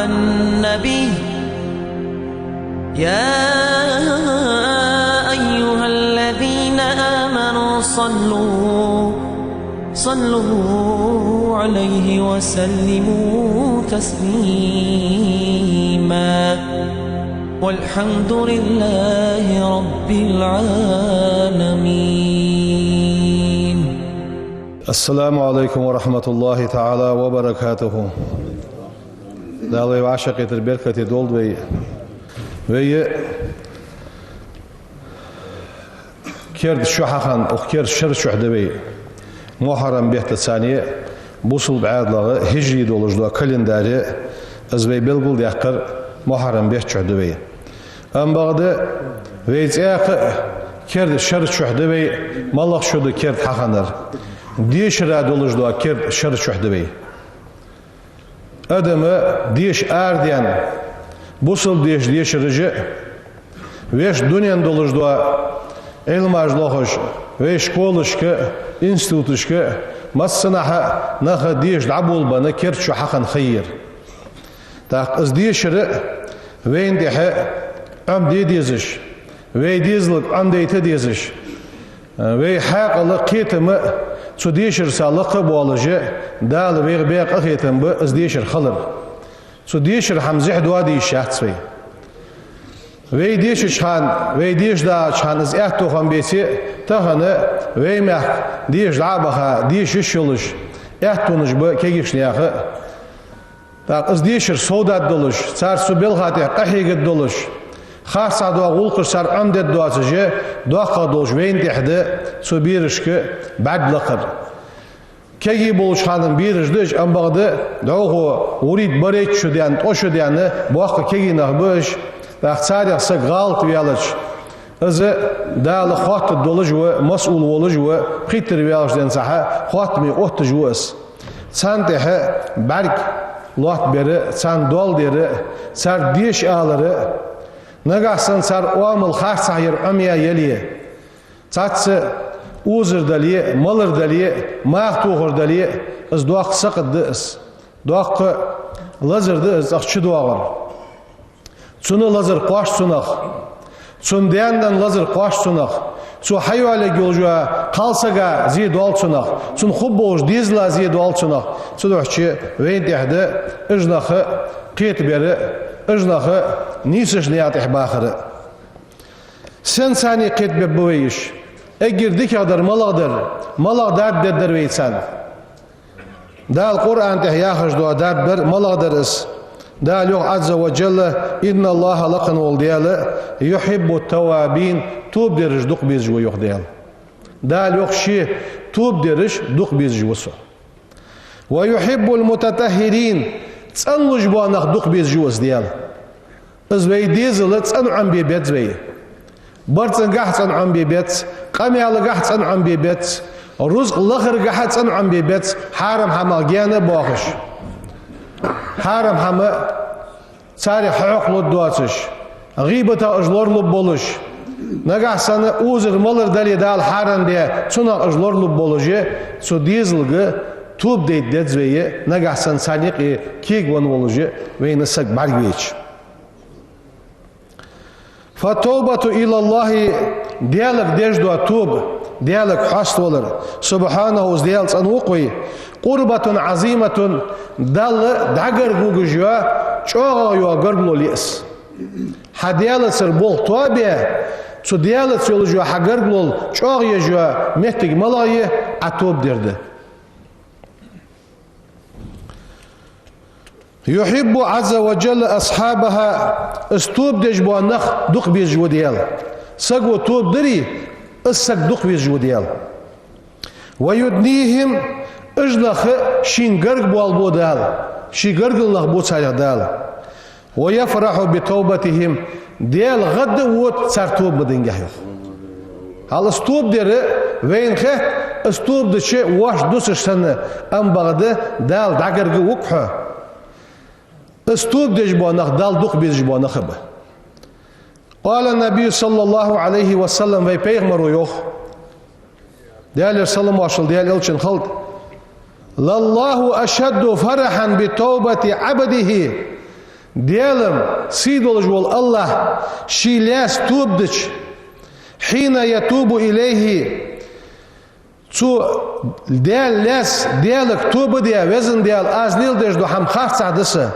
على النبي يا أيها الذين آمنوا صلوا عليه وسلموا تسليما والحمد لله رب العالمين. السلام عليكم ورحمة الله تعالى وبركاته. دالي وعشقة البركة دولد وي كيرد شحخان أو كيرد شر شحدوي محرم بيت الثانية بوصل بعد لغة هجري دولجدوا كالنداري أزبي بلغل ديقر محرم بيت شحدوي أم بعد ويتأخ كيرد شر شحدوي مالله شود كيرد حخانر ديش را دولجدوا كيرد شر شحدوي أدم ديش آرديان بوصل ديش رجع ويش دنيا دولجدوا علماجلوخش ويش شكولشك انستوتشك مسناها نخ ديش دعبول بنا كيرد شو حقن خير تاق از ديش ر وين ديح ام ديزش وي ديزلك ام ديت ديزش وي حق لقيتم سو ديش رسالق بولجه دال وي بيق اخيتم ب از ديش خلر سو ديش حمزح دوادي شاتسوي وي ديش شان وي ديش دا شان از احتو خم بيسي تهنه وي مخ ديش لعبها ديش شلش احتونش ب كيغش نياخ تا از ديش سودات دولش صار سوبل خاطه قحيق دولش خاصه دو غولقر صار عمد دواسجه دوخ دولش وين تحده سوبيرشك بعد لقر كيغي بولش خانم بيرجدش ام بغده دوغو وريد بريت شديان تو شديان بوخ كيغي نخبش تاخساريق سغالت ويالش از دال خاط دولج و مسؤول ولج و خيتر ويالش دين صح خاطمي اوت جوس سانته برك لوت بره سان دول ديره سر ديش آلره نگاهسن سر اوامل خاص hayır اميا يليه تاتس اوزر دليه مالر دليه ماختوغر دليه از دوق سقد اس دوق لازر دس اخ چدوغر Çunu lazır qaş sunaq. Çun deyəndən lazır qaş sunaq. Çu hayvalə gölcüə qalsaqa zid ol sunaq. Çun xub boş dizla zid ol sunaq. Çuduqçı veyn dəhdə ijnaxı qeyt beri ijnaxı nisiş niyat ihbaxırı. Sen sani qeyt be boyiş. Egirdik kadar malaqdar dedder veysan. Dal Qur'an tehyaxış dua dar bir malaqdar is. دال يوح عز وجل إن الله لقن والديال يحب التوابين توب درج دق بيزجو يوح ديال دال يوح شيء توب درج دق بيزجو سو ويحب المتطهرين تسنوج بوانخ دق بيزجو ديال ازوي ديزل تسنو عم بيبيت زوي برتن قاحت تسنو عم بيبيت قميال قاحت تسنو عم بيبيت رزق لخر قاحت تسنو عم بيبيت حارم حمال جيانا باخش حرم همه ساری حق لدواتش غیبت اجلور لبولش نگاه سنه اوزر مالر دلی دال حرم دیه چونا اجلور لبولجه سو دیزلگه توب دید دزویه نگاه سن سانیقی کیگ ون ولجه وی نسک برگویچ فتوبة إلى الله ديالك ديجدو توب ديالك حاست ولر سبحانه ديالك أنوقوي قربة عظيمة دال دعجر جوجوا شو يوا قربلو ليس حديالة سربول توابية سو ديالة سولجوا حقربلو شو يجوا مهتج ملايه أتوب درده يحب عز وجل أصحابها استوب دجبو نخ دق بيجو ديال سقو توب دري السق دق بيجو ديال ويدنيهم اجلخ شين قرق بوالبو دال شي قرق الله بو صالح دال ويفرح بتوبتهم ديال غد ووت سار توب بدنجه هل استوب دري وين خه استوب دشي واش دوسش سنه ام بغده دال دقرق وقحه استوب دجبانخ دال دق بيجبانخ به قال النبي صلى الله عليه وسلم في پیغمبر يوخ ديال سلام واشل ديال الچن خلق لله اشد فرحا بتوبه عبده ديالم سيدولج وال الله شيلاس توبدش حين يتوب إليه تو ديال لاس ديالك توب ديال وزن ديال أزليل ديش دو حم خارج عدسة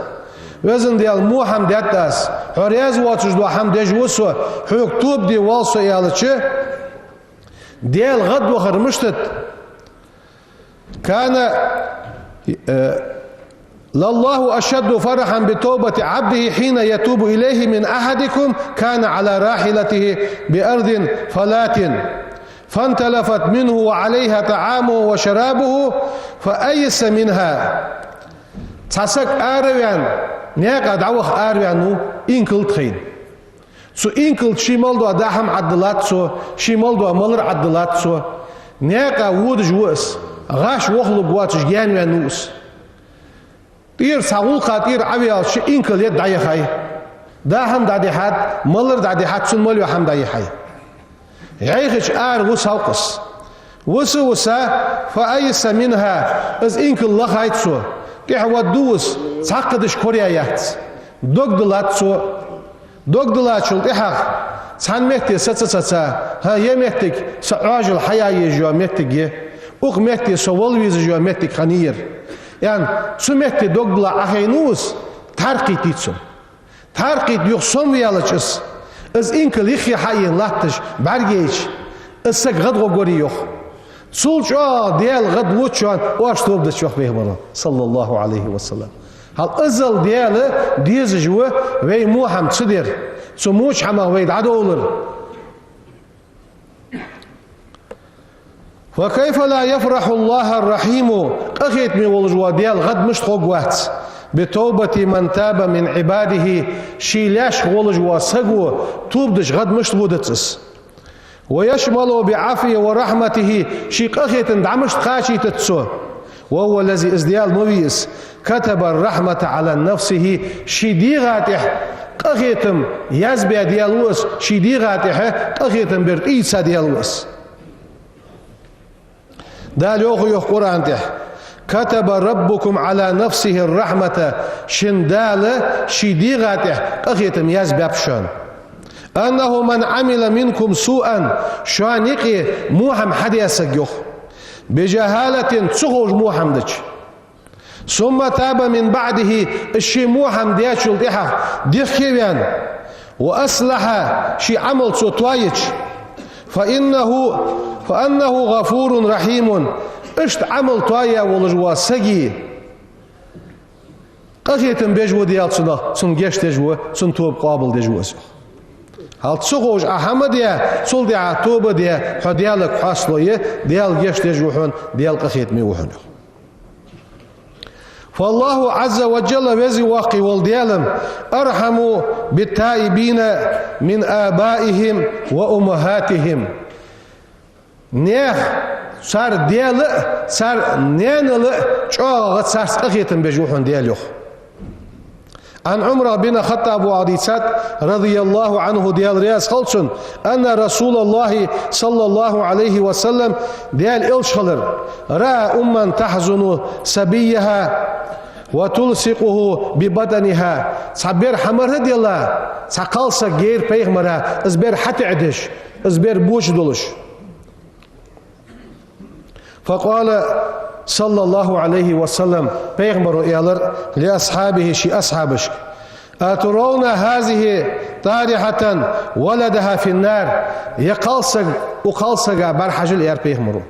وزن ديال مو حم ديتاس حريز واتش دو حم ديش وسو حيوك توب دي والسو يالتش ديال غد وخر مشتت كان لله أشد فرحا بتوبة عبده حين يتوب إليه من أحدكم كان على راحلته بأرض فلات فانتلفت منه وعليها طعامه وشرابه فأيس منها تسك آروان نيقا دعوخ آروانو إنكل تخين سو إنكل شمال داهم عدلات سو شمال ملر عدلات سو نيقا وود جوس غاش وخلو بواتش جيان وانوس تير ساول قاتير عويال شي إنكل يد داي خاي داهم دادي حد ملر دادي حد سن ملو هم داي خاي يعيخش وس هوقس وسا فأيس منها از إنكل لخايت سو كيح ودوس تعقدش كوريا يات دوغدلات سو دوغدلات شل تحق سان مهتي ستسا ها يمهتك راجل حياة يجوا مهتك اوق مهتي سوال ويز جوا مهتك خنير يعني سو مهتي دوغدلا اخينوس تارقي تيتسو تارقي يخصم ويالچس از إنكل يخي حيين لاتش برگيش اسك غد غوري يخ سولش ديال غد وچان واش توب دش يخ بيهمنا صلى الله عليه وسلم هل ازل ديال ديز جوا وي موحم تصدر سموش حما ويد عدولر وكيف لا يفرح الله الرحيم اخيت مي والجوا ديال غد مش خوغوات بتوبة من تاب من عباده شيلاش والجوا سغو توبدش غد مش بودتس ويشمل بعافية ورحمته شيق أخيت دعمش قاشي تتسو وهو الذي ازديال مويس كتب الرحمة على نفسه شديغاته أخيتم يزبع ديالوس شديغاته أخيتم برئيسة ديالوس دال يوخ قرآن ته كتب ربكم على نفسه الرحمة شندال شديغاته أخيتم يزبع بشان أنه من عمل منكم سوءا شانقي موهم حد يسجيخ بجهالة تسخوج موهم دج ثم تاب من بعده الشي موهم دياتشل ديحا ديخيوان وأصلح شي عمل سوتوايج فأنه غفور رحيم اشت عمل طايا والجوا سجي قخيتم بيجو ديال صنا سنجيش تجوا سنتوب قابل دجوا هل تسوغوش أحمد يا صل ديا توبة ديا حديالك حاصلية ديال جيش تجوحون ديال قخيت ميوحون فالله عز وجل وزي واقي والديالم أرحموا بالتائبين من آبائهم وأمهاتهم نيخ صار ديال صار نينل شو صار قخيتم بجوحون دياليوخ عن عمر بن خطاب وعديسات رضي الله عنه ديال رياس خلصن أن رسول الله صلى الله عليه وسلم ديال إلشخلر رأى أما تحزن سبيها وتلصقه ببدنها صبر حمر دي الله سقالسا غير بيغمرا ازبر حتى عدش ازبر بوش دولش فقال صلى الله عليه وسلم بيغمر يالر لأصحابه شي أصحابش أترون هذه طارحة ولدها في النار يقالسق وقالسق برحجل يار بيغمرو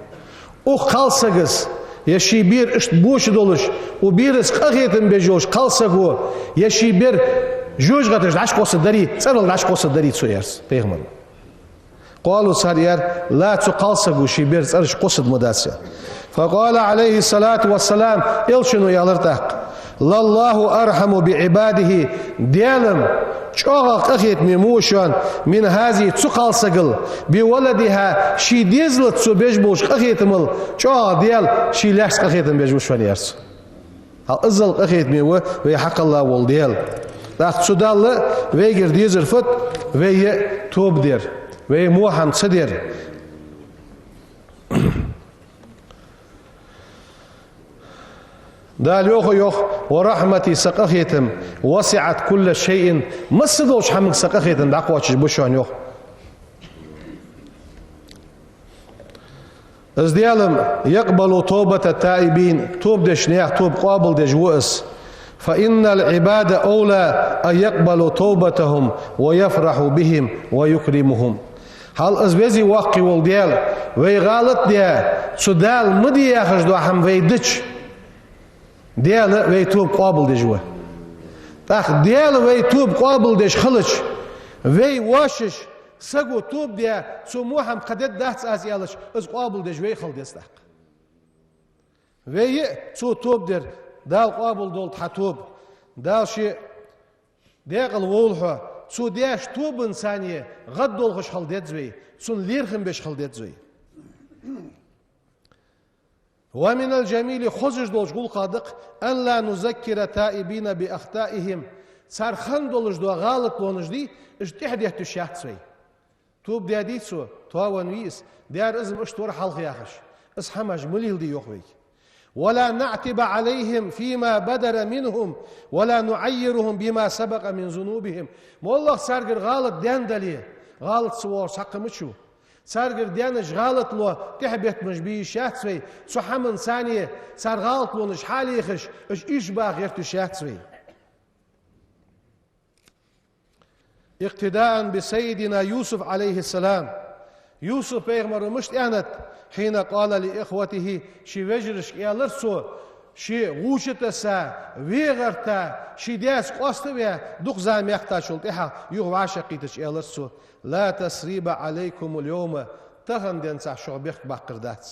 وقالسقس يشي بير اشت بوش دولش وبيرس قغيتن بجوش قالسقو يشي بير جوج غتش عشق وسط داري سرل عشق وسط داري تسويرس بيغمرو قالوا ساريار لا تقالسقو شي بير سرش قصد مداسيا فقال عليه الصلاة والسلام إلشنو يالرتاق لله أرحم بعباده ديالم شوغق أخيت ميموشان من هذه تسقال سقل بولدها شي ديزلت سو بيجبوش أخيت مل شوغ ديال شي لاحس أخيت بيجبوش فانيارس هل أزل أخيت ميوه ويحق الله والديال لاخت سودال ويجر ديزر فت وي توب دير وي موحم تصدير دال يوخ ورحمتي سقخيتم وسعت كل شيء مصدوش حمك سقخيتم دعواتش بشون يوخ ازديالم يقبل توبة التائبين توب دش نيح توب قابل دش وئس فإن العباد أولى أن يقبلوا توبتهم ويفرحوا بهم ويكرمهم هل ازبيزي واقي والديال وي غالط ديال سودال مدي ياخش دو حم وي دش ديال وي توب قابل دجوه تاخ ديال وي توب قابل دش خلش وي واشش سقو توب ديا سو موهم قدد دهت ازيالش از قابل دج وي خل دستاق وي سو توب در دال قابل دول تحتوب دال شي ديقل وولحو سو دياش توب انسانيه غد دول خش خل دت زوي سون ليرخم بش خل دت زوي ومن الجميل خزج دولش قول قادق أن لا نذكر تائبين بأخطائهم صار خن دولش دو غالط لونش دي اجتحد يهتشيحت سوي توب دي ديتسو تواون ويس ديار ازم اشتور حلق ياخش اس حمج مليل دي يخوي ولا نعتب عليهم فيما بدر منهم ولا نعيرهم بما سبق من ذنوبهم والله سارقر غالط دين دلي غالط سوار ساق مشو سارقر ديانش غالط لو تحبت مش بيه شات سوي سو حمن ثانية صار غالط لو نش حالي يخش ايش باغ غير تشات سوي اقتداء بسيدنا يوسف عليه السلام يوسف بيغمر مش انت حين قال لإخوته شي وجرش يالرسو شي غوشتسا ويغرتا شي دياس قوستويا دوخ زام يختاشول تيها يوغ عاشقيتش يالرسو لا تسريب عليكم اليوم تغن دينسا شعبيخ باقردات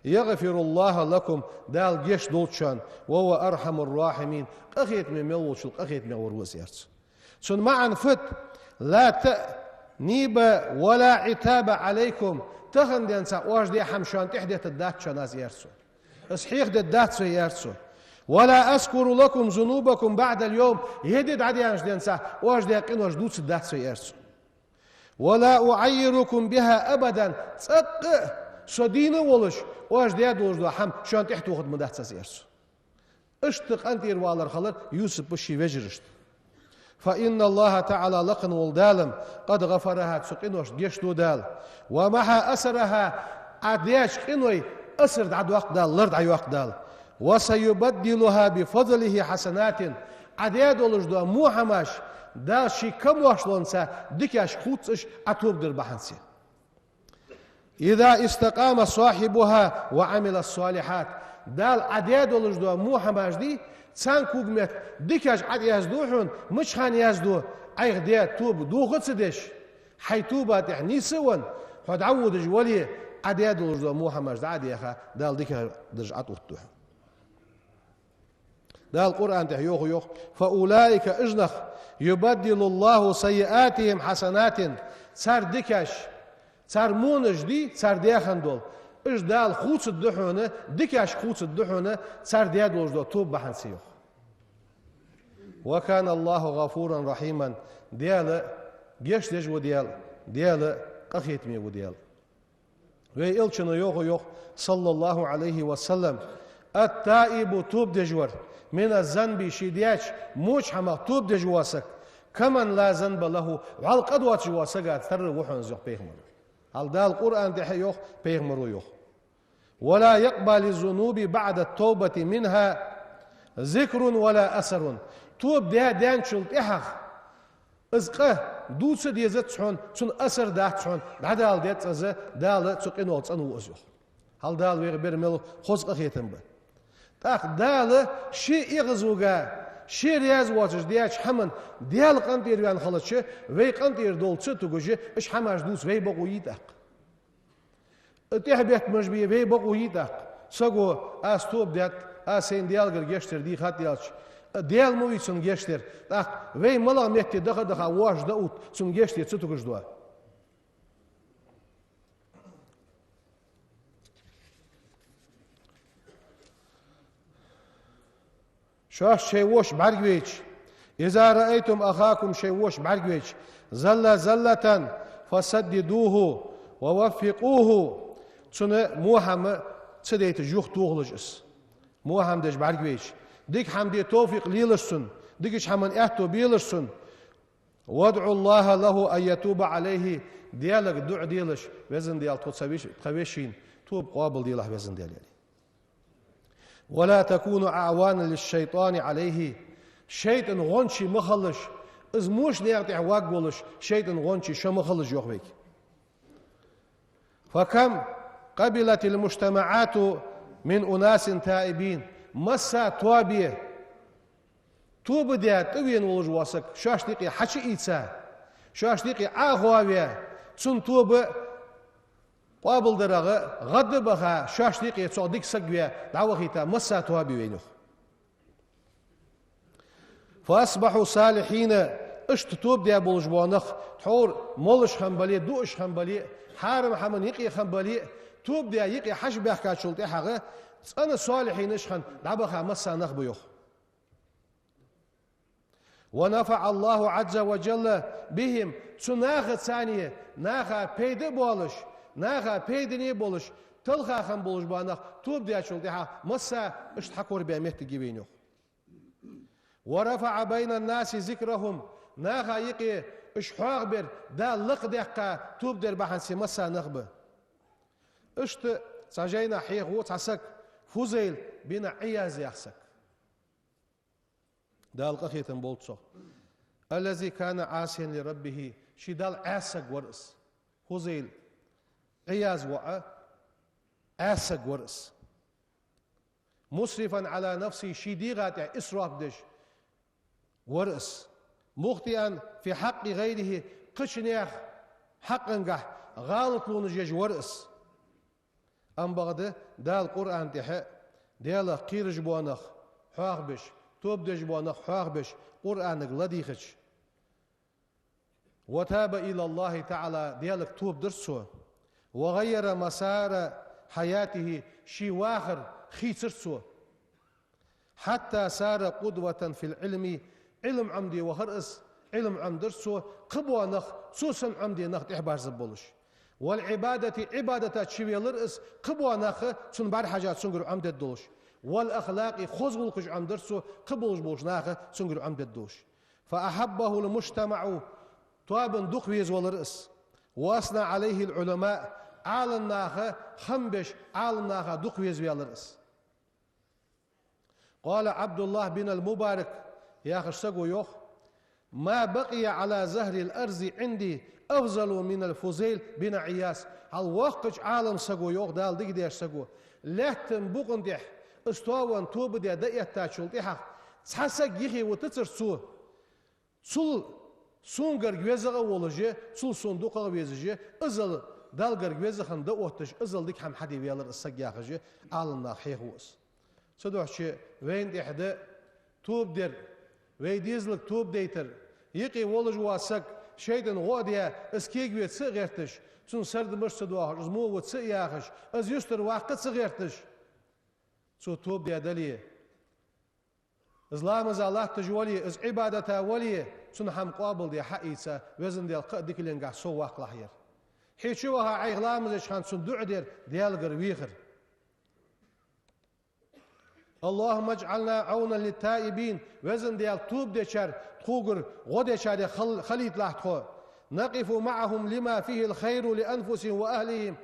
يغفر الله لكم دال جيش دولتشان وهو أرحم الراحمين قخيت من ملوشل قخيت من وروس يرسو سن معن فت لا تأنيب ولا عتاب عليكم تغن دينسا واش دي حمشان تحديت الداتشان از يرسو صحيح الداتشو يرسو ولا أذكر لكم ذنوبكم بعد اليوم يهدد عديانش دينسا واش دي قين واش دوتس الداتشو يرسو ولا أعيركم بها أبدا تسق شدين ولش واش دي دوش دو حم شان تحتو خد مداتس يرسو اشتق أنت يروالر خلر يوسف بشي وجرشت فإن الله تعالى لقن والدالم قد غفرها تسقين وش جيشتو دال ومها أسرها عدياش قنوي أسر عد وقت دال لرد عي وقت دال وسيبدلها بفضله حسنات عدياد ولش دو مو حماش دال شي كم واشلونسا ديكاش خوتش أتوب در بحنسي إذا استقام صاحبها وعمل الصالحات دال عدياد ولش دو مو حماش دي سان كوغمت ديكاش عد يزدوحون مش خان يزدو عيغ ديات توب دو غتسدش حيتوبات يعني سون خد عود جولي عدياد ولش دو مو حماش دعاد ياخا دال ديكا درجعت وطوح دال القرآن تحيوخ يوخ فأولئك اجنخ يبدل الله سيئاتهم حسنات صار ديكاش صار مونج دي صار دياخن دول اش دال خوص الدحونه ديكاش خوص الدحونه صار دياد ولش دو توب بحنسيوخ وكان الله غفورا رحيما ديال جيش ديج وديال قخيت مي وديال وي إلشنا يوخ صلى الله عليه وسلم التائب توب دجور من الذنب شدياش موش حما توب دجواسك كمن لا ذنب له وعلى قدوات جواسك تر وحن زوخ بيغمر هل دا القرآن دحي يوخ بيغمرو يوخ ولا يقبل الذنوب بعد التوبة منها ذكر ولا أثر توب ده دان شلت إحخ ازقه دوتس ديزت شون سن أثر دات شون بعدال ديت از دال تسقين وصنو ازيو هل دال ويغبر مل خوز قخيتن به تاخ دال شي اغزوغا شي رياز واتش دياش حمن ديال قنتير يان خلص وي قنتير دولتس توجي اش حماش دوس وي بقو يتاق تحبيت مجبي وي بقو يتاق سغو استوب ديت اسين ديالغر گشتر دي خات ديالش ديال موي سون گشتر تاخ وي ملا مت دغه واش داوت سون گشتر څه دوا شاش شيوش بعرقويش إذا رأيتم أخاكم شيوش بعرقويش زل زلة فسددوه ووفقوه تسنى موهم تسديت جوخ توغلجس موهم دج بعرقويش ديك حمدي توفيق ليلرسن ديكش حمن احتو بيلرسن وادعوا الله له أن يتوب عليه ديالك دع ديلش وزن ديال تخويشين توب قابل دياله وزن ديال يعني ولا تكونوا أعوانا للشيطان عليه شيطان غنشي مخلش إز موش نيغتي واقولش شيطان غنشي شمخلش يخبيك فكم قبلت المجتمعات من أناس تائبين مسا توابيه توب ديا توين ولج واسك شاشتيقي حشي إيتسا شاشتيقي آغواوية تسن توب قابل درغة غد بخا شاشتيقي تصدق سقوية دعوخيتا مسا توابي وينوخ فأصبحوا صالحين اشت توب ديا بولج بوانخ تحور مولش خنبالي دوش خنبالي حارم حمن يقي خنبالي توب ديا يقي حش بيحكا شلطي حاغة أنا صالحين اشخن دعبخا مسا نخ بيوخ ونفع الله عز وجل بهم سناخ ثانية ناخا بيد بولش ناخا بيدني بولش تلخا خن بولش بانخ توب ديا شلطيها مسا اشتحكور بيمهت جيبينو ورفع بين الناس ذكرهم ناخا يقي اشحاق بر دا لق دقا توب در بحنسي مسا نخبه اشت سجينا حيغ وتعسك فوزيل بين عياز يحسك دال قخيتن بولتسو الذي كان عاسيا لربه شي دال عاسق ورس فوزيل عياز وعا عاسق ورس مسرفا على نفسه شي ديغات اسراف دش ورس مخطئا في حق غيره قشنيخ حقا غالط لونجيج ورس أم بغده دال قرآن تحق ديالا قيرج بوانخ حاق بش توب دج بوانخ حاق بش قرآنك لديخش وتاب إلى الله تعالى ديالك توب درسو وغير مسار حياته شي واخر خيسرسو حتى صار قدوة في العلم علم عمدي وخرس علم عم درسو قبوانخ سوسن عمدي نخ إحبار زبولش والعبادة عبادة شوية لرئيس قبوا ناخه سن بعد حاجات سنقر عمد الدوش والأخلاق خزغل قج عم درسو قبوش بوش ناخه سنقر عمد الدوش فأحبه المجتمع طابن دقويز والرئيس وأثنى عليه العلماء عالم ناخه خنبش عالم ناخه دقويز والرئيس قال عبد الله بن المبارك يا خشقو يوخ ما بقي على زهر الأرض عندي أفضل من الفوزيل بن عياس هل وقت عالم سقو يوخ دال ديك ديش سقو لحتن بوقن ديح استوان توب دي دقية تاشول ديحق تحسق يخي وتتر سو سول سونغر جوزغ ولجي سول صندوق ويزجي ازل دالغر جوزخن دقوتش ازل ديك هم حدي ويالر السقياخجي عالم ناخيخ وس سدوحشي وين ديحده توب دير ويديزلك توب ديتر يقي ولج واسك شيطان غوديا اسكيج ويت سغيرتش سن سرد مش سدوخ زمو وت سياخش از يستر وقت سغيرتش سو توب دي دلي ازلام از الله تجولي از عبادته ولي سن هم قابل دي حقيسا وزن دي القدك لنقع سو واق لحير حيشوها عيغلام از خان سن دعدر ديالغر ويخر اللهم اجعلنا عونا للتائبين وزن ديال توب ديشار تخوغر غديشار خليط لاحتخو نقف معهم لما فيه الخير لأنفسهم وأهلهم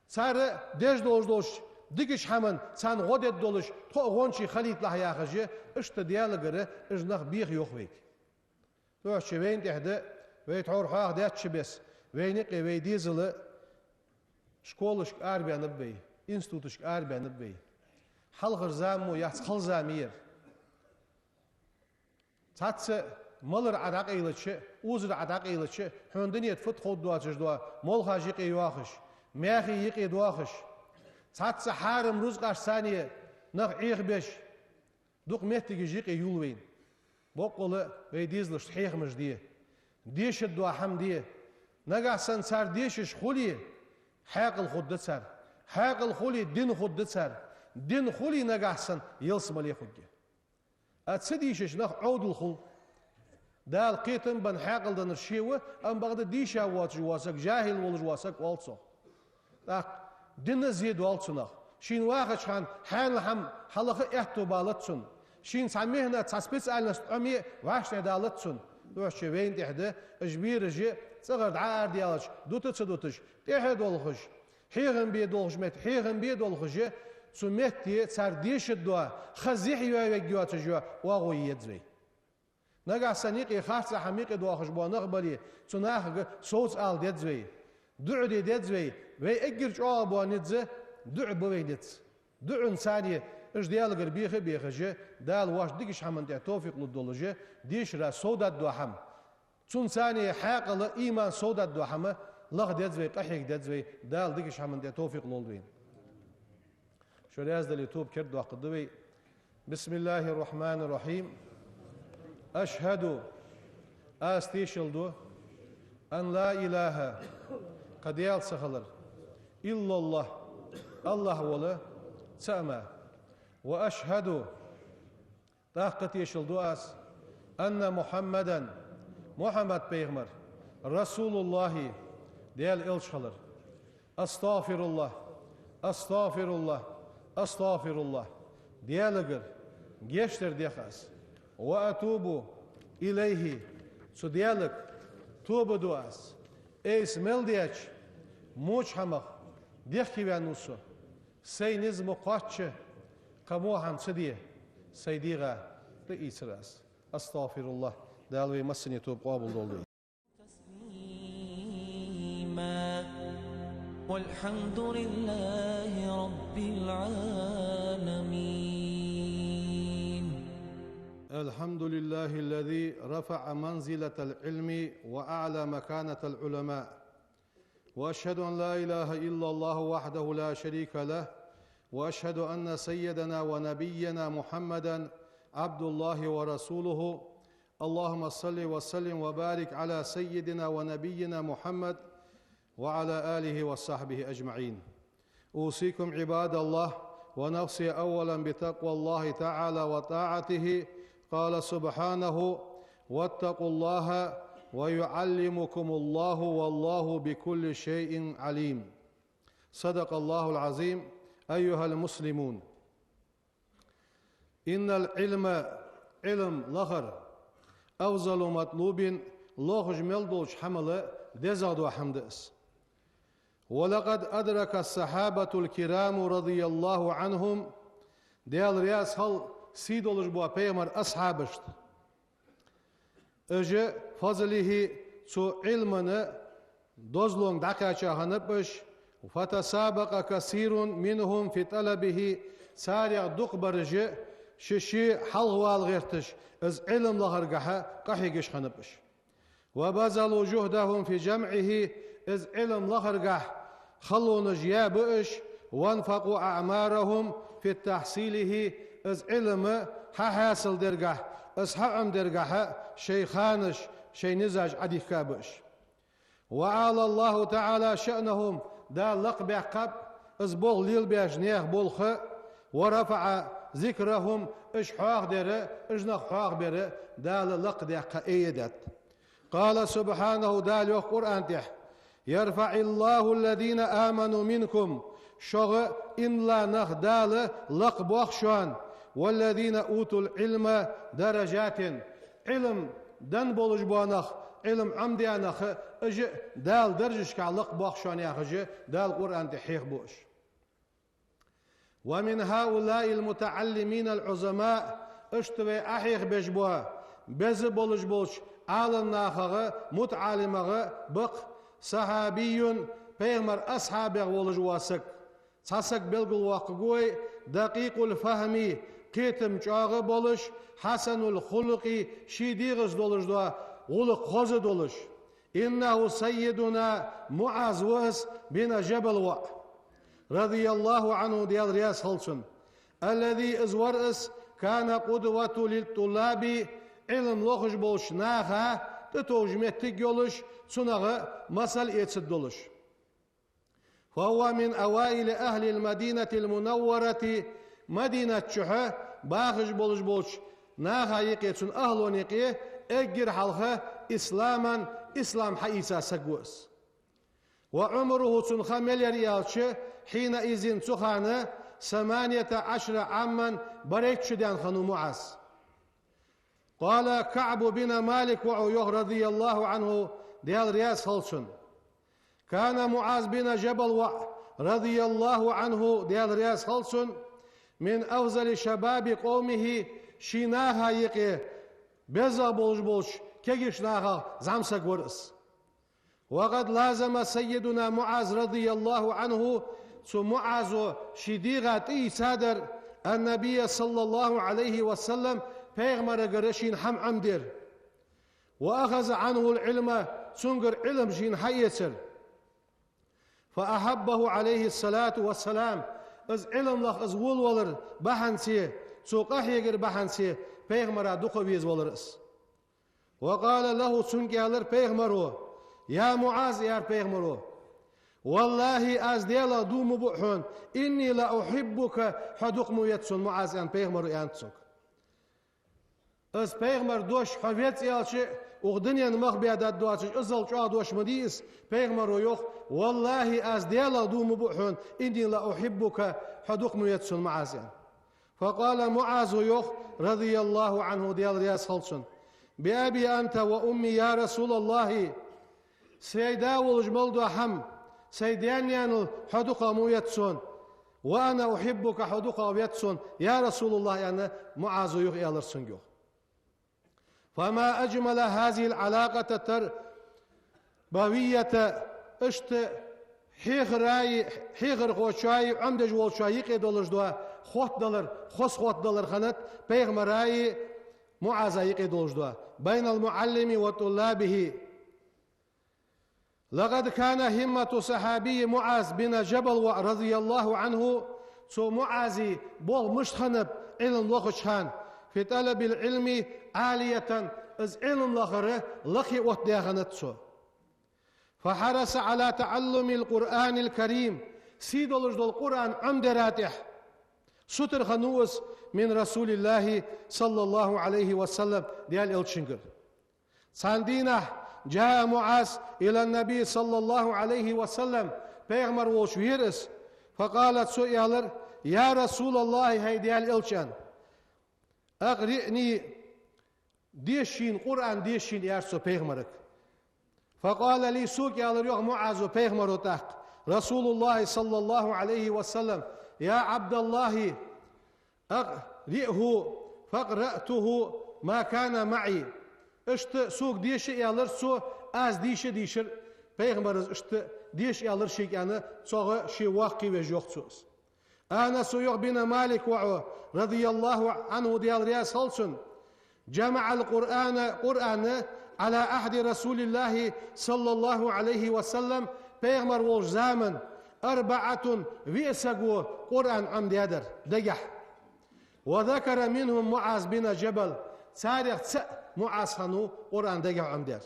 صار ديش دوش ديكش حمن سان غدت دولش تو غونشي خليط لاح ياخجي اشت ديالغر اجنخ بيخ يوخويك توش وين تحدى ويتحور حاق ديات شبس وينقي ويديزل شكولش اربيا نبي انستوتش اربيا نبي حلقر زامو يحس خل زامير تاتس مالر عراق ايلتش اوزر عراق ايلتش هندنيت فت خود دواتش دوا مول خاجيق يواخش مياخي يقي دواخش تاتس حارم روز قاش ثانيه نخ عيخ بش دوق مهتي جيق يولوين بوقول ويديزلش حيخ مش دي ديش الدوا حم دي نقع سن صار ديشش خولي حاقل خد صار حاقل خولي دين خد صار دين خولي نجاحسن يلسم لي خدي أتصديشش نخ عود الخل دال قيتم بن حاقل دن الشيوة أم بعد ديشا واتش واسك جاهل ولج واسك والصو دين زيد والصو نخ شين واخد شان حان لحم حلقة احتو بالتسن شين سامهنا تسبيس على أمي وعشنا دالتسون دوش وين تحده أجبير جي صغر عار ديالش دوتش تحد والخش حيغن بيد والخش مت حيغن بيد والخش سمتي سرديش الدوا خزيح يوجوا تجوا وغوي يدزوي نجا سنيقي خاصة حميقي دوا خشبوا نقبلي تناخ صوت آل دزوي دعدي دزوي وي اجرج أبوا ندزه دع بويدت دع إنساني إيش ديال بيخه جه دال واش ديكش حمن ده توفيق للدولجة ديش را سودا دوحم تون ثاني حاقل إيمان سودا دوحمه لغ دزوي قحيق دزوي دال ديكش حمن ده توفيق للدوين شو رياز دل يوتيوب كرد وقدوي بسم الله الرحمن الرحيم أشهد أستيشلدو أن لا إله قد يالسخلر إلا الله ولا سأما وأشهد طاقة يشلدو أن محمد بيغمر رسول الله ديال إلشخلر أستغفر الله ديالغر جيشتر ديخاس وأتوب إليه سو ديالك توب دواس إيس ملديش موش حمق ديخي بانوسو سينز مقاتش قموحن سديه سيديغا رئيس راس أستغفر الله دالوي مسن يتوب قابل دولوي والحمد لله رب العالمين. الحمد لله الذي رفع منزلة العلم وأعلى مكانة العلماء، وأشهد أن لا إله إلا الله وحده لا شريك له، وأشهد أن سيدنا ونبينا محمدا عبد الله ورسوله. اللهم صل وسلم وبارك على سيدنا ونبينا محمد وعلى آله وصحبه أجمعين. أوصيكم عباد الله ونفسي أولا بتقوى الله تعالى وطاعته. قال سبحانه: واتقوا الله ويعلمكم الله والله بكل شيء عليم. صدق الله العظيم. أيها المسلمون، إن العلم علم لغر أفضل مطلوب لغج ملدوش حمل دزادو حمدس. ولقد أدرك الصحابة الكرام رضي الله عنهم ديال رياس هل سيدولج بوا بيمر أصحابشت أجي فضله سو علمنا دوزلون دقاچا هنبش، فتسابق كثير منهم في طلبه سارع دقبرج ششي حلوال غيرتش از علم لغرقها قحيقش هنبش، وبذلوا جهدهم في جمعه از علم لغرقه خلون جيابش، وانفقوا أعمارهم في تحصيله از علم حاصل درقه از حقم درقه شيخانش شي نزاج عديك كابش. وعلى الله تعالى شأنهم دا لقب عقب از بول ليل بيش نيخ بولخ، ورفع ذكرهم اش حاق دير اجنخ حاق بير دا لقب عقا ايدت. قال سبحانه دا ليوخ قرآن تح: يرفع الله الذين آمنوا منكم شغ إن لا نخدال لقب وخشوان، والذين أوتوا العلم درجات. علم دن بولج بوانخ علم عمدي أنخ اج دال درجش كعلق بوخشوان ياخج دال قرآن تحيخ بوش. ومن هؤلاء المتعلمين العظماء اشتوي أحيخ بجبوا بز بولج بولش عالم ناخغ متعلمغ بق صحابي بيغمر أصحابه ولج واسك تسك بلغل واقعوي دقيق الفهم كيتم جاغ بولش حسن الخلق شيديغز دولش دوا غلق خوز دولش. إنه سيدنا معاذ وس بن جبل رضي الله عنه ديال رياس هلسن، الذي ازورس كان قدوة للطلاب علم لوخش بولش ناخا تتوجمتك يولش سنغ مسل يتسد دولش. فهو من أوائل أهل المدينة المنورة مدينة شحة باخش بولش ناخا يقيتون أهل نقيه اجر حلقه إسلاما إسلام حيسا سقوس. وعمره تنخمل ريالش حينئذ تخانه 18 عاما بريت شدان خنو معاذ. قال كعب بن مالك وعيوه رضي الله عنه ديال رياس هلسن كان معاذ بن جبل رضي الله عنه ديال رياس هلسن من أفضل شباب قومه شيناها يقي بزا بولش كيشناها زمسك ورس. وقد لازم سيدنا معاذ رضي الله عنه معاذ شديغة سادر النبي صلى الله عليه وسلم پیغمبر قرشين حم عمدر وأخذ عنه العلم سنقر علم شين حيسر فأحبه عليه الصلاة والسلام از علم لخ از ولولر بحنسي سوق أحيقر بحنسي پیغمبر دقويز ولرس. وقال له سنقالر پیغمبرو يا معاذ يا پیغمبرو والله از ديلا دوم بحون إني لا أحبك حدق مويتسون معاذ يعني پیغمبرو يانتسوك از پیغمبر دوش حویت یالچه اغدنیا نمخ بیادت دوچش ازل چا دوش مدیس پیغمبر رو یخ والله از دیلا دوم بحون إني لا أحبك حدق مويتسون معاذ يعني. فقال معاذ يخ رضي الله عنه ديال رياس خلصن بأبي أنت وأمي يا رسول الله سيدا والجمل دو حم سيدان يعني حدق مويتسون وأنا أحبك حدق مويتسون يا رسول الله يعني معاذ يخ يالرسن يخ. فما أجمل هذه العلاقة التربوية اشت حيغر خوشاي عمدج والشاي قيدولش دوا خوت دلر خوت دلر خنت بيغمراي معاذ قيدولش دوا بين المعلم وطلابه. لقد كان همة صحابي معاذ بن جبل رضي الله عنه سو معاذ بول مشخنب علم لخشان في طلب العلم عالية از علم لخره لخي وطياغنتسو فحرص على تعلم القرآن الكريم سيدولج دول القرآن عمدراتح ستر خنوس من رسول الله صلى الله عليه وسلم ديال الشنجر. ساندينه جاء معاذ إلى النبي صلى الله عليه وسلم بيغمر وشويرس فقالت سؤالر يا رسول الله هاي ديال الشان أقرئني ديشين قرآن ديشين يارسو بيغمرك. فقال لي سوك يا الله معاذ بيغمر تحق رسول الله صلى الله عليه وسلم يا عبد الله أقرئه فقرأته ما كان معي اشت سوق ديش يالر سو از ديشر بيغمر اشت ديش يالر شيك انا صغ شي واقي وجوخسوس. أنا سويق بن مالك وعو رضي الله عنه ديال رياس هلسن جمع قرآن على عهد رسول الله صلى الله عليه وسلم بيغمر والزامن 4 ويسقو قرآن عمد يدر دقح. وذكر منهم معاذ بن جبل تاريخ معاذ خنو قرآن دقح عمد.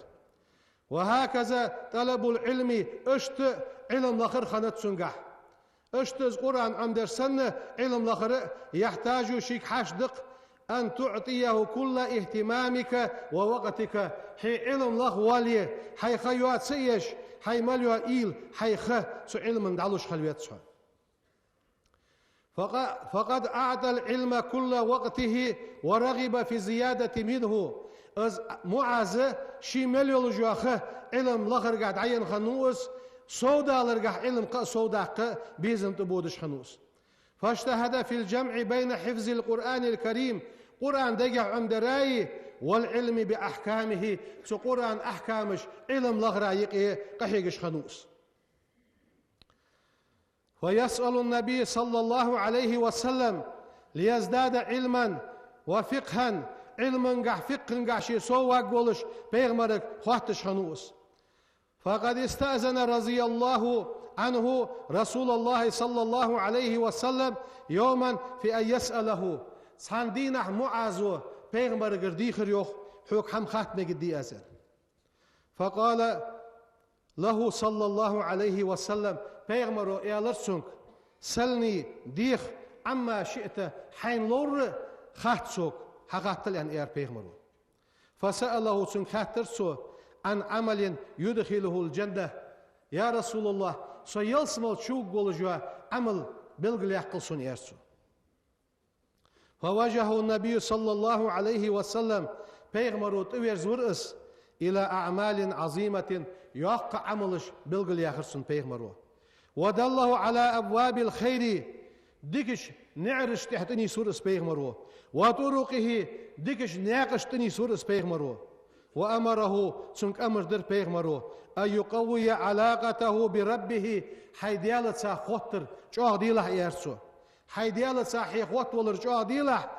وهكذا طلب العلم اشت علم لخر خنت سنقح اشتز قرآن عمد سنة علم لخر يحتاج شيك حشدق أن تعطيه كل اهتمامك ووقتك حي علم لخ والي حي خيوات سيش حي مليوات إيل حي خ سو علم دعلوش خلوات سو. فقد أعطى العلم كل وقته ورغب في زيادة منه. از معاذ شي مليول جواخه علم لخر قاعد عين خنوس سودا لرقح علم سودا بيزم تبودش خنوس. فاجتهد في الجمع بين حفظ القرآن الكريم قرآن دقع عمد راي والعلم بأحكامه سو قرآن أحكامش علم لغرايق قحيقش خنوس. ويسأل النبي صلى الله عليه وسلم ليزداد علما وفقها علما قح فقه قح شي سواق بولش بيغمرك خواتش خنوس. فقد استأذن رضي الله عنه رسول الله صلى الله عليه وسلم يوما في أن يسأله ساندينه معاذ بيغمبر قرديخر يوخ حوك حم خاتمه قدي أزل. فقال له صلى الله عليه وسلم بيغمر إيالرسونك سلني ديخ عما شئت حين لور خاتسوك حقاتل أن إيار بيغمر. فسأله سنك خاترسو عن عمل يدخله الجنة. يا رسول الله سيلسمل شوق بولجوا عمل بلغ قلسون يرسو فوجه النبي صلى الله عليه وسلم پیغمبروت ورس إلى أعمال عظيمة يقع عملش بلغ يخرسون پیغمبرو ودله على أبواب الخير ديكش نعرش تحتني سورس پیغمبرو وطرقه ديكش ناقشتني سورس پیغمبرو وأمره سنك أمر در پیغمبرو أن يقوي علاقته بربه حيديالة سا خطر جوه ديله يرسو حيديالة سا حيخوت ولر جوه ديله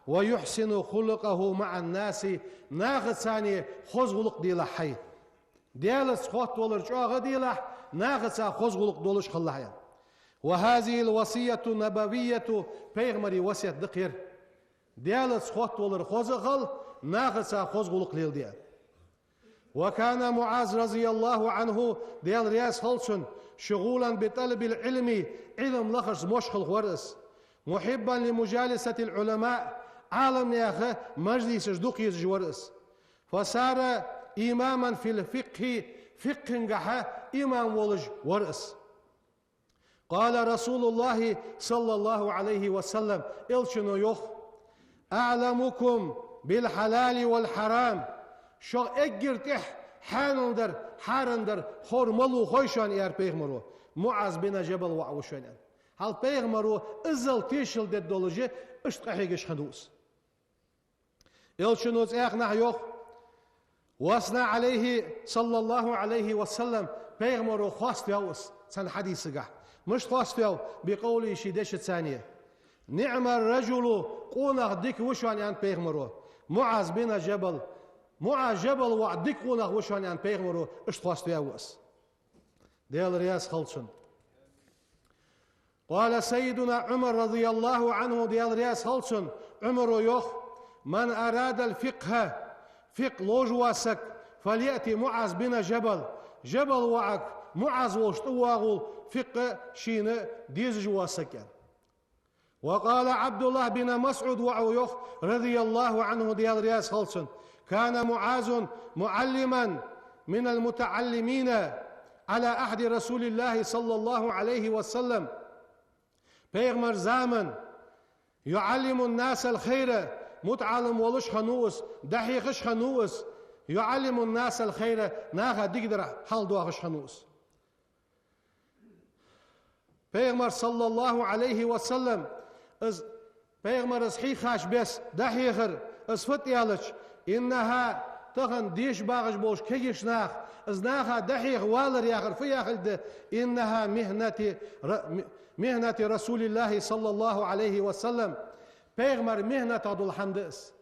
ويحسن خلقه مع الناس ناخد ثاني خزغلق ديله حي ديالة خط ولر جوه ديله ناخد سا خزغلق دولش خلاحيا وهذه الوصية النبوية پیغمبري وصية دقير ديالة خط ولر خزغل ناخد سا خزغلق ليل ديال وكان معاذ رضي الله عنه ديال رياس هلسن شغولا بطلب العلم علم لخص مشخل ورس محبا لمجالسة العلماء عالم ياخه مجلس جدوقي ورس فصار إماما في الفقه فقه إمام ولج ورس قال رسول الله صلى الله عليه وسلم إلشنو يخ أعلمكم بالحلال والحرام شو اجرتح حانندر حارندر خورملو خوشان يار پیغمبرو معاذ بن جبل وعوشان هل پیغمبرو ازل تيشل دد دولجه اشتقحيش خندوس يلشنوز اخنا يوخ واسنا عليه صلى الله عليه وسلم پیغمبرو خواست يوس سن حديثه مش خواست يو بقوله شيدش ثانيه نعم الرجل قونغ ديك وشان يان پیغمبرو معاذ بن جبل معاذ جبل وعدك قونغ وشان يان پیغمبرو اشتخواست يوس ديال رياس خلصن قال سيدنا عمر رضي الله عنه ديال رياس خلصن عمر يخ من أراد الفقه فقه لوجواسك فليأتي معاذ بن جبل وعك معاذ وشتواغل فقه شين ديز جواسك وقال عبد الله بن مسعود وعويخ رضي الله عنه ديال رياس خلصن كان معاذ معلما من المتعلمين على عهد رسول الله صلى الله عليه وسلم پیغمبر زامن يعلم الناس الخير متعلم ولش خنوس دحيخش خنوس يعلم الناس الخير ناخا دقدر حال دواخش خنوس پیغمبر صلى الله عليه وسلم از پیغمبر صحيحاش بس دحيخر از فتيالش إنها تغن ديش باغش بوش كيش ناخ از ناخا دحيخ والر ياخر في ياخر إنها مهنة رسول الله صلى الله عليه وسلم پیغمبر مهنة عدو الحمدس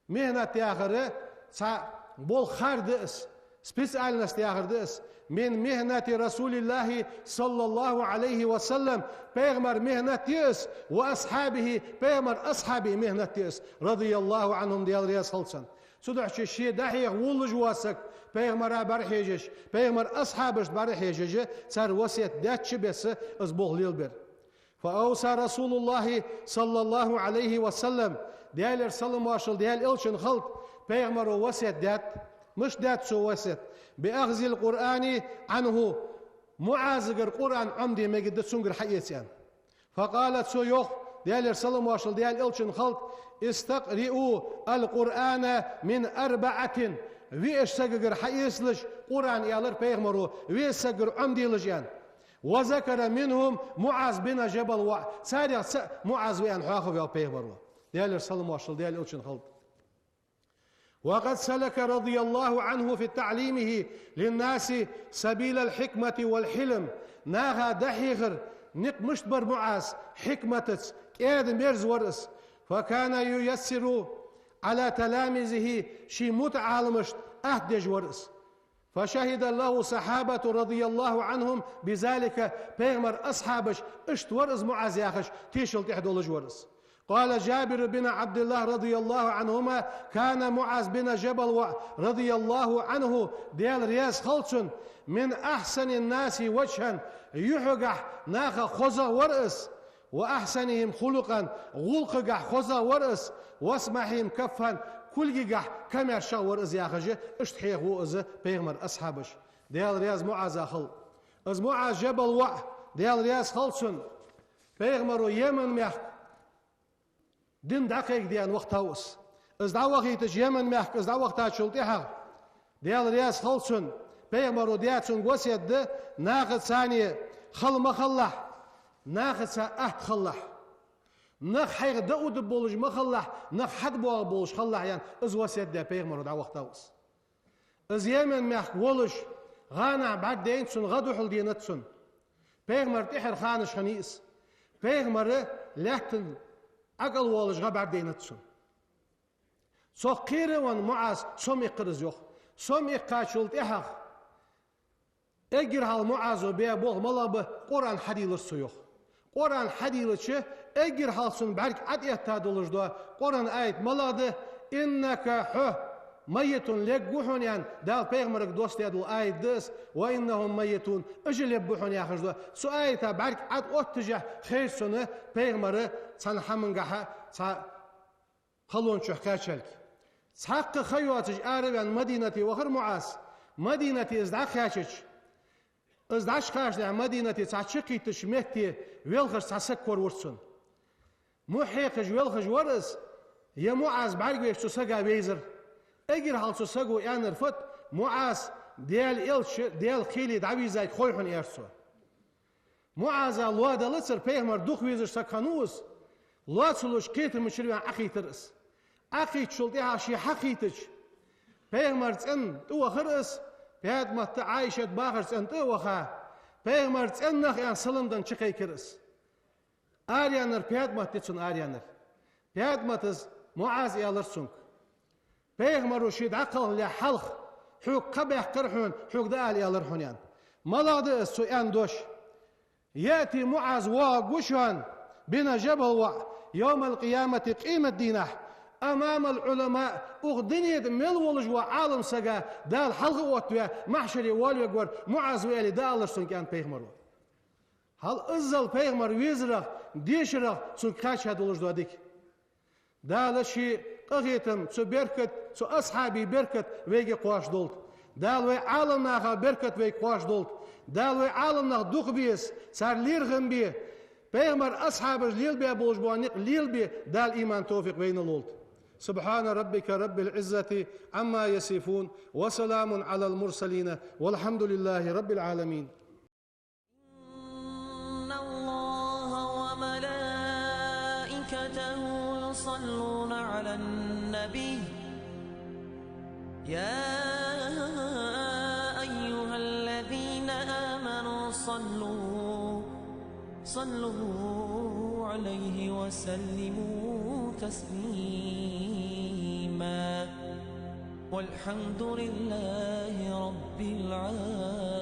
مهنة ياخر بول خاردس سبيسالنس ياخردس من مهنة رسول الله صلى الله عليه وسلم پیغمبر مهنة يس وأصحابه پیغمبر أصحابه مهنة يس رضي الله عنهم ديال رياس خلصن سودحش شيء دحيح ولج واسك پیغمبر برحيجش پیغمبر أصحابش برحيجش سر وصية داتش بس أزبوغ ليلبر فأوصى رسول الله صلى الله عليه وسلم ديال رسول ماشل ديال إلشن خلق پیغمبر وصية دات مش دات سو وسط بأخذ القرآن عنه معاذ القرآن عمدي ما قد تسنقر حياتيان فقالت سو يخ ديال رسول ماشل ديال إلشن خلق استقرئوا القرآن من أربعة ويش سقر حيسلش قرآن يالر پیغمبر ويش سقر عمدي لجيان وذكر منهم معاذ بن جبل سارع معاذ ويان حاخو يا پیغمبر ديال رسول ماشل ديال إلشن خلق وقد سلك رضي الله عنه في تعليمه للناس سبيل الحكمة والحلم ناغا دحيغر نق مشتبر معاذ حكمتس كاد ميرز ورس فكان ييسر على تلاميذه شي متعالمش أهدج ورس فشهد الله صحابة رضي الله عنهم بذلك بيغمر أصحابش اشت ورس معاذ ياخش تيشل تحدولج ورس قال جابر بن عبد الله رضي الله عنهما كان معاذ بن جبل رضي الله عنه ديال رياس خلصن من أحسن الناس وجها يحقح ناخ خزا ورأس وأحسنهم خلقا غلقح خزا ورأس واسمحهم كفا كل جح كم شا ورأس ياخجه اشتحيه وأز بيغمر أصحابش ديال رياس معاذ خل از معاذ جبل ديال رياس خلصن Peygamber Yemen meh din dakik diyen vaktaus. Az da vakit Yemen meh az da vakta çultiha. Diğer riyas halsun. Peygamber o diyatsun gosyeddi. Naqid sani khalma khallah. Naqid sa ahd khallah. Naq hayg daud boluj ma khallah. Naq had boluj khallah yani. Az gosyeddi Peygamber o da vaktaus. Az Yemen meh woluj. غانا بعد دينسون غدو حل دينتسون بيغمر تحر خانش خنيس بيغمر لحتن أقل والش غا بعد دينتسون سو قيري وان معاز سوم يقرز يوخ سوم يقاشل تحر اجر هال معازو بيا بوغ ملابه قرآن حديلس يوخ قرآن حديلس اجر هال سن بعرك عد يهتادولش دوا قرآن آيت ملاده إنك حو ميت لجوحون يعني ده بيغمرك دوست يدل آية دس وإنهم ميتون أجل يبوحون يا خرج سو آية تبارك عد أتجه خير سنة بيغمر سان حمنجها سا خلون شو حكاشلك سحق خيواتج عربي عن مدينتي وخر معاص مدينتي إزدع خاشش إزدعش خاش لع مدينتي ساشقي تشمهتي ويلخش ساسكور ورسون محيقج ويلخش ورس يا معاص بعرق ويش تسقى بيزر اجر هالسو سقو يعني رفت معاز ديال خيلي دعوي زي خويحن يرسو معاز الله دلتر بيغمر دوخ ويزر سكانوس الله تسلوش كيتر مشريوان اخي ترس اخي تشلتيها شي حقيتج بيغمر تن تو خرس بياد ما عايشة باخر تن تو خا بيغمر تن نخ يعني سلمدن شقي كرس آريانر بياد ما تتسن آريانر بياد ما تز معاز يالرسونك بيغمرو شيد عقل لحلخ حوق قبح قرحون حوق دال يالرحون يعني ملاذ السؤال دوش يأتي معاذ وقشان بنا جبل يوم القيامة قيمة دينه أمام العلماء أغدنيت ملولج وعالم سجا دال حلق وطوية محشري والي يقول معاذ ويلي دال سن كان بيغمرو هل أزل بيغمر ويزرق ديشرق سن كاش هدولج دوديك دال شي أغيتم سو بركت سو أصحابي بركت ويجي قواش دولت دال وي عالم ناخا بركت ويجي قواش دولت دال وي عالم ناخ دوخ بيس صار ليرغم بيه بيغمر أصحاب ليل بيه بولج بوانيق ليل بيه دال إيمان توفيق بين الولت سبحان ربك رب العزة عما يصفون وسلام على المرسلين والحمد لله رب العالمين إن الله وملائكته يصلون على النبي يا أيها الذين آمنوا صلوا عليه وسلموا تسليما والحمد لله رب العالمين.